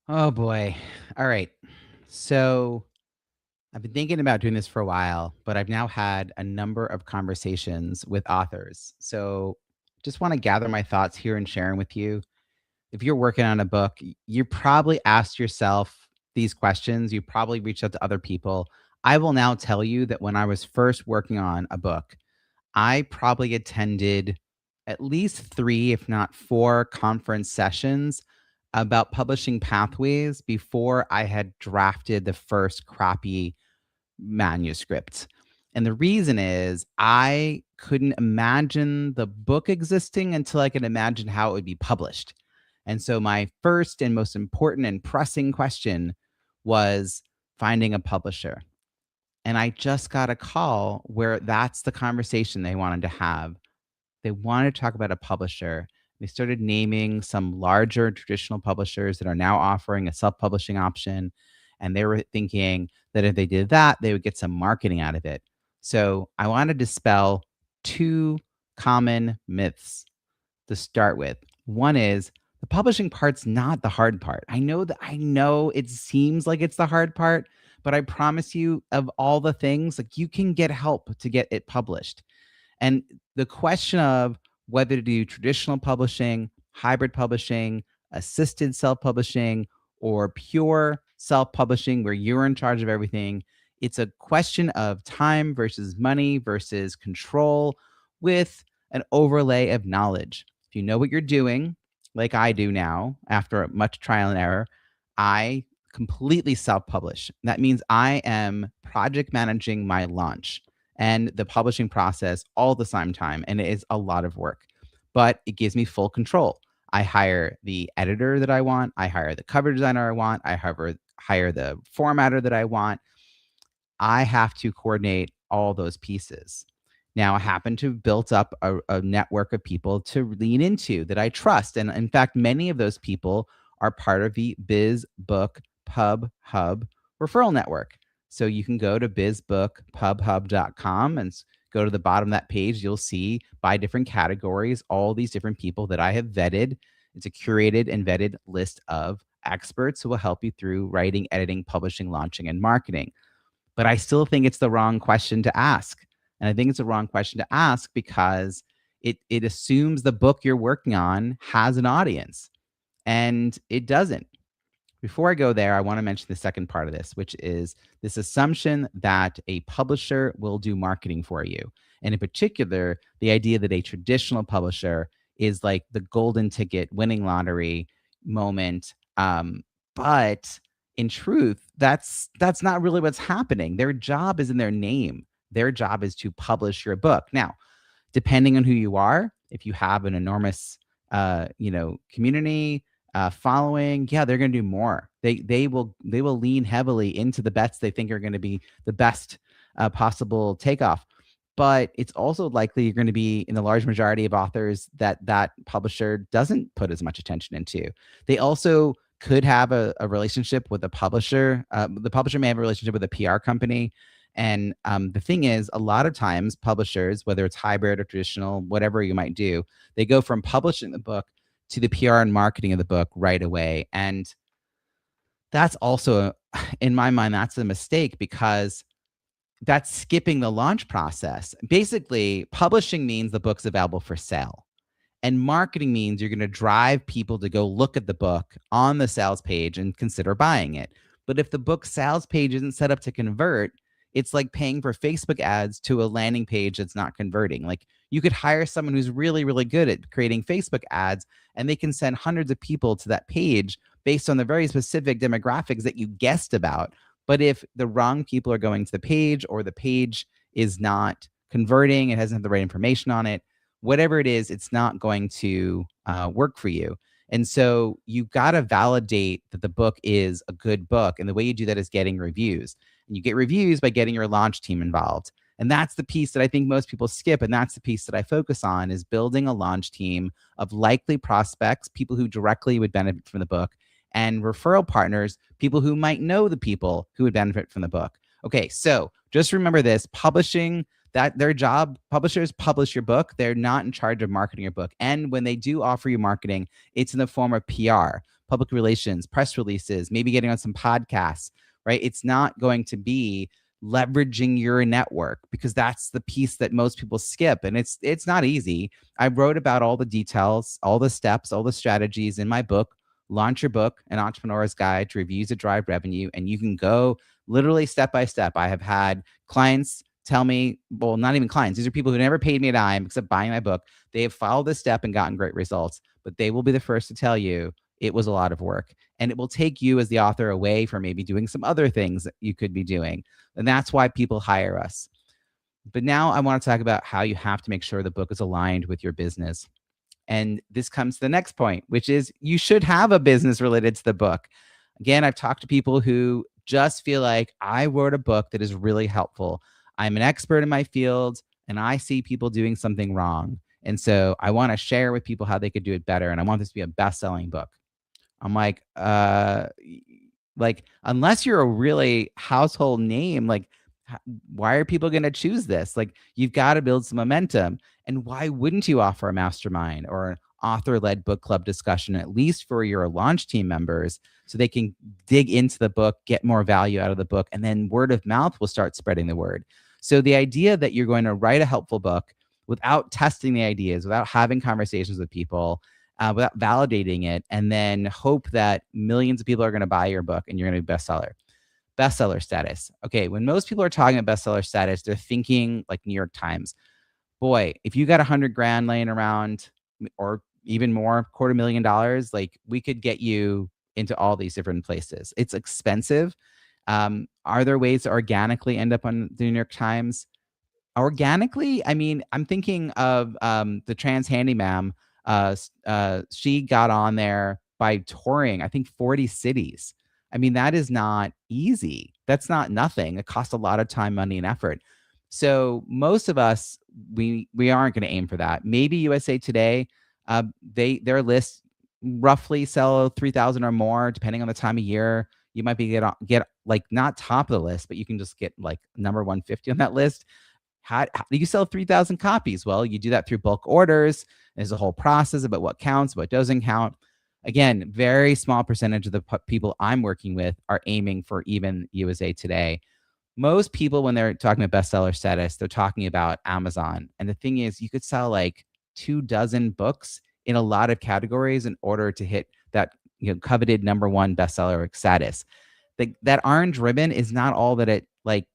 Oh boy. All right. So I've been thinking about doing this for a while, but I've now had a number of conversations with authors. So just want to gather my thoughts here and share them with you. If you're working on a book, you probably asked yourself these questions. You probably reached out to other people. I will now tell you that when I was first working on a book, I probably attended at least 3, if not 4 conference sessions about publishing pathways before I had drafted the first crappy manuscript. And the reason is I couldn't imagine the book existing until I could imagine how it would be published. And so my first and most important and pressing question was finding a publisher. And I just got a call where that's the conversation they wanted to have. They wanted to talk about a publisher. They started naming some larger traditional publishers that are now offering a self-publishing option. And they were thinking that if they did that, they would get some marketing out of it. So I want to dispel two common myths to start with. One is the publishing part's not the hard part. I know it seems like it's the hard part, but I promise you of all the things, like you can get help to get it published. And the question of whether to do traditional publishing, hybrid publishing, assisted self publishing, or pure self publishing where you're in charge of everything, it's a question of time versus money versus control with an overlay of knowledge. If you know what you're doing, like I do now, after much trial and error, I completely self publish. That means I am project managing my launch and the publishing process all the same time. And it is a lot of work, but it gives me full control. I hire the editor that I want. I hire the cover designer I want. I hire the formatter that I want. I have to coordinate all those pieces. Now, I happen to have built up a network of people to lean into that I trust. And in fact, many of those people are part of the Biz Book Pub Hub referral network. So you can go to bizbookpubhub.com and go to the bottom of that page. You'll see by different categories all these different people that I have vetted. It's a curated and vetted list of experts who will help you through writing, editing, publishing, launching, and marketing. But I still think it's the wrong question to ask. And I think it's the wrong question to ask because it assumes the book you're working on has an audience, and it doesn't. Before I go there, I want to mention the second part of this, which is this assumption that a publisher will do marketing for you. And in particular, the idea that a traditional publisher is like the golden ticket winning lottery moment. But in truth, that's not really what's happening. Their job is in their name. Their job is to publish your book. Now, depending on who you are, if you have an enormous community, following, yeah, they're going to do more. They will lean heavily into the bets they think are going to be the best possible takeoff. But it's also likely you're going to be in the large majority of authors that publisher doesn't put as much attention into. They also could have a relationship with a publisher. The publisher may have a relationship with a PR company. And the thing is, a lot of times publishers, whether it's hybrid or traditional, whatever you might do, they go from publishing the book to the PR and marketing of the book right away. And that's also, in my mind, that's a mistake because that's skipping the launch process. Basically, publishing means the book's available for sale. And marketing means you're going to drive people to go look at the book on the sales page and consider buying it. But if the book sales page isn't set up to convert, it's like paying for Facebook ads to a landing page that's not converting. Like you could hire someone who's really, really good at creating Facebook ads, and they can send hundreds of people to that page based on the very specific demographics that you guessed about. But if the wrong people are going to the page, or the page is not converting, it doesn't have the right information on it, whatever it is, it's not going to work for you. And so you've got to validate that the book is a good book. And the way you do that is getting reviews. And you get reviews by getting your launch team involved. And that's the piece that I think most people skip. And that's the piece that I focus on, is building a launch team of likely prospects, people who directly would benefit from the book, and referral partners, people who might know the people who would benefit from the book. Okay, so just remember this: publishing, that their job, publishers publish your book. They're not in charge of marketing your book. And when they do offer you marketing, it's in the form of PR, public relations, press releases, maybe getting on some podcasts, right? It's not going to be leveraging your network, because that's the piece that most people skip, and it's not easy. I wrote about all the details, all the steps, all the strategies in my book, Launch Your Book, An Entrepreneur's Guide to Reviews that Drive Revenue. And you can go literally step by step. I have had clients tell me, well, not even clients, these are people who never paid me a dime except buying my book. They have followed this step and gotten great results, but they will be the first to tell you it was a lot of work. And it will take you as the author away from maybe doing some other things that you could be doing. And that's why people hire us. But now I want to talk about how you have to make sure the book is aligned with your business. And this comes to the next point, which is you should have a business related to the book. Again, I've talked to people who just feel like, I wrote a book that is really helpful. I'm an expert in my field and I see people doing something wrong. And so I want to share with people how they could do it better. And I want this to be a best-selling book. I'm like, unless you're a really household name, like, why are people going to choose this? Like, you've got to build some momentum. And why wouldn't you offer a mastermind or an author-led book club discussion, at least for your launch team members, so they can dig into the book, get more value out of the book, and then word of mouth will start spreading the word. So the idea that you're going to write a helpful book without testing the ideas, without having conversations with people, without validating it, and then hope that millions of people are going to buy your book and you're going to be a bestseller. Bestseller status. Okay, when most people are talking about bestseller status, they're thinking like New York Times. Boy, if you got 100 grand laying around, or even more, $250,000, like, we could get you into all these different places. It's expensive. Are there ways to organically end up on the New York Times? Organically, I mean, I'm thinking of the trans handyman. She got on there by touring, I think, 40 cities. I mean, that is not easy. That's not nothing. It costs a lot of time, money, and effort. So most of us, we aren't going to aim for that. Maybe USA Today, their lists roughly sell 3,000 or more, depending on the time of year. You might be get like not top of the list, but you can just get like number 150 on that list. How do you sell 3,000 copies? Well, you do that through bulk orders. There's a whole process about what counts, what doesn't count. Again, very small percentage of the people I'm working with are aiming for even USA Today. Most people, when they're talking about bestseller status, they're talking about Amazon. And the thing is, you could sell like 24 books in a lot of categories in order to hit that, coveted number one bestseller status. That orange ribbon is not all that it like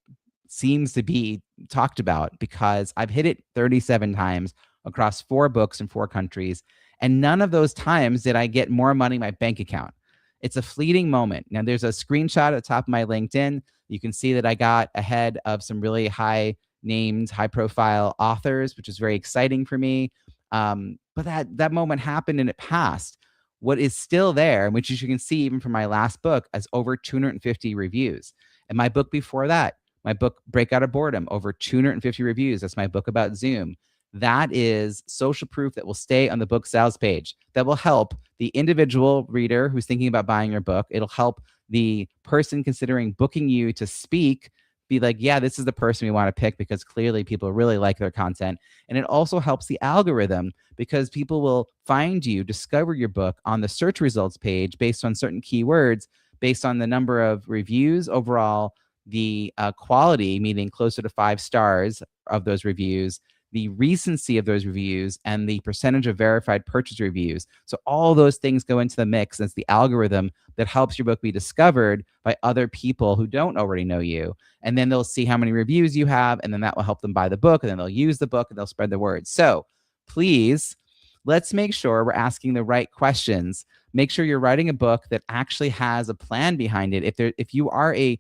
seems to be talked about, because I've hit it 37 times across 4 books in 4 countries. And none of those times did I get more money in my bank account. It's a fleeting moment. Now, there's a screenshot at the top of my LinkedIn. You can see that I got ahead of some really high named, high profile authors, which is very exciting for me. But that moment happened and it passed. What is still there, which you can see even from my last book, as over 250 reviews. And my book before that, my book, Break Out of Boredom, over 250 reviews. That's my book about Zoom. That is social proof that will stay on the book sales page, that will help the individual reader who's thinking about buying your book. It'll help the person considering booking you to speak be like, yeah, this is the person we want to pick, because clearly people really like their content. And it also helps the algorithm, because people will find you, discover your book on the search results page based on certain keywords, based on the number of reviews overall, the quality, meaning closer to 5 stars of those reviews, the recency of those reviews, and the percentage of verified purchase reviews. So all those things go into the mix. It's the algorithm that helps your book be discovered by other people who don't already know you. And then they'll see how many reviews you have, and then that will help them buy the book, and then they'll use the book and they'll spread the word. So please, let's make sure we're asking the right questions. Make sure you're writing a book that actually has a plan behind it. If you are a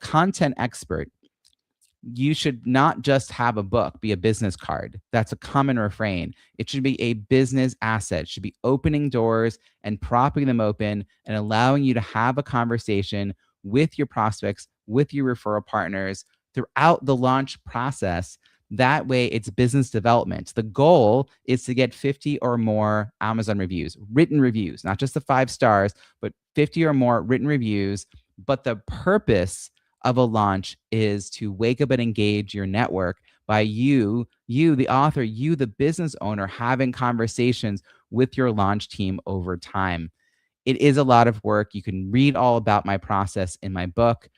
content expert, you should not just have a book be a business card. That's a common refrain. It should be a business asset. It should be opening doors and propping them open and allowing you to have a conversation with your prospects, with your referral partners throughout the launch process. That way, it's business development. The goal is to get 50 or more Amazon reviews, written reviews, not just the 5 stars, but 50 or more written reviews. But the purpose of a launch is to wake up and engage your network by you, the author, you, the business owner, having conversations with your launch team over time. It is a lot of work. You can read all about my process in my book.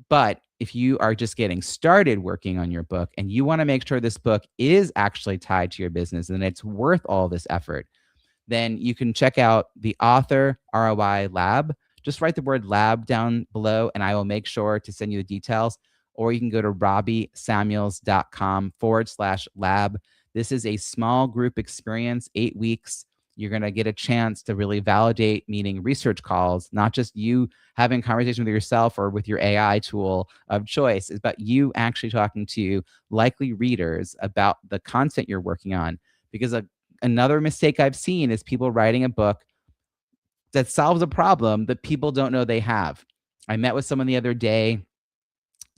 But if you are just getting started working on your book and you want to make sure this book is actually tied to your business and it's worth all this effort, then you can check out the author ROI lab. Just write the word lab down below and I will make sure to send you the details. Or you can go to robbiesamuels.com/lab. This is a small group experience, 8 weeks. You're going to get a chance to really validate, meaning research calls, not just you having conversation with yourself or with your AI tool of choice, but you actually talking to likely readers about the content you're working on. Because another mistake I've seen is people writing a book that solves a problem that people don't know they have. I met with someone the other day,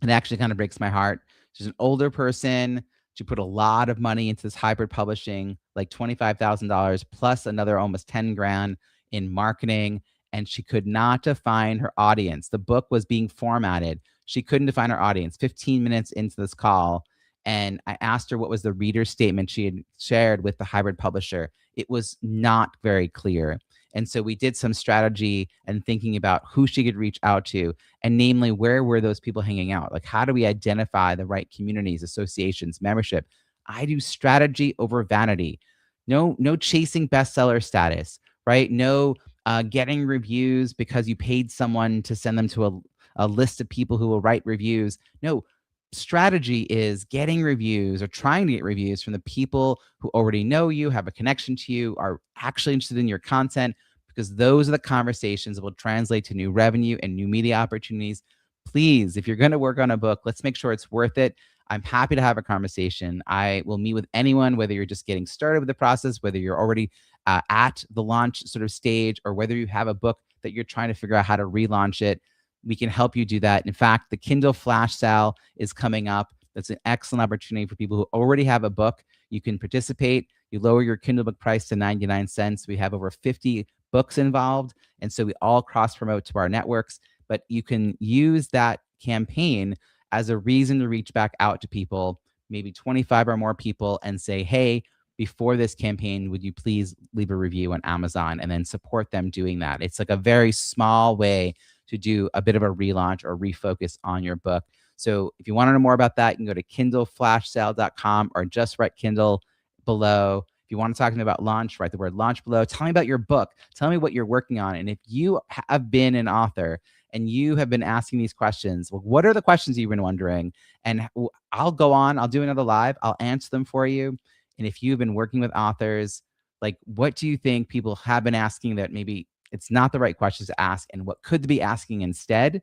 and it actually kind of breaks my heart. She's an older person. She put a lot of money into this hybrid publishing, like $25,000 plus another almost 10 grand in marketing. And she could not define her audience. The book was being formatted. She couldn't define her audience. 15 minutes into this call, and I asked her what was the reader statement she had shared with the hybrid publisher. It was not very clear. And so we did some strategy and thinking about who she could reach out to, and namely, where were those people hanging out? Like, how do we identify the right communities, associations, membership? I do strategy over vanity. No chasing bestseller status, right? No getting reviews because you paid someone to send them to a list of people who will write reviews. No, strategy is getting reviews or trying to get reviews from the people who already know you, have a connection to you, are actually interested in your content, because those are the conversations that will translate to new revenue and new media opportunities. Please, if you're going to work on a book, let's make sure it's worth it. I'm happy to have a conversation. I will meet with anyone, whether you're just getting started with the process, whether you're already at the launch sort of stage, or whether you have a book that you're trying to figure out how to relaunch it. We can help you do that. In fact, the Kindle flash sale is coming up. That's an excellent opportunity for people who already have a book. You can participate. You lower your Kindle book price to 99 cents. We have over 50 books involved. And so we all cross promote to our networks, but you can use that campaign as a reason to reach back out to people, maybe 25 or more people, and say, hey, before this campaign, would you please leave a review on Amazon, and then support them doing that. It's like a very small way to do a bit of a relaunch or refocus on your book. So if you want to know more about that, you can go to kindleflashsale.com or just write Kindle below. If you want to talk to me about launch, write the word launch below. Tell me about your book. Tell me what you're working on. And if you have been an author and you have been asking these questions, well, what are the questions you've been wondering? And I'll go on, I'll do another live, I'll answer them for you. And if you've been working with authors, like, what do you think people have been asking that maybe it's not the right questions to ask, and what could they be asking instead?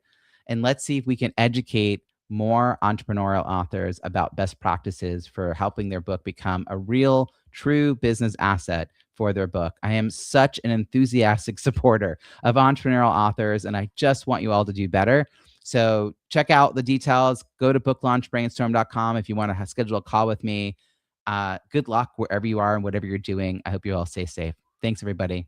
And let's see if we can educate more entrepreneurial authors about best practices for helping their book become a real, true business asset for their book. I am such an enthusiastic supporter of entrepreneurial authors, and I just want you all to do better. So check out the details. Go to booklaunchbrainstorm.com if you want to schedule a call with me. Good luck wherever you are and whatever you're doing. I hope you all stay safe. Thanks, everybody.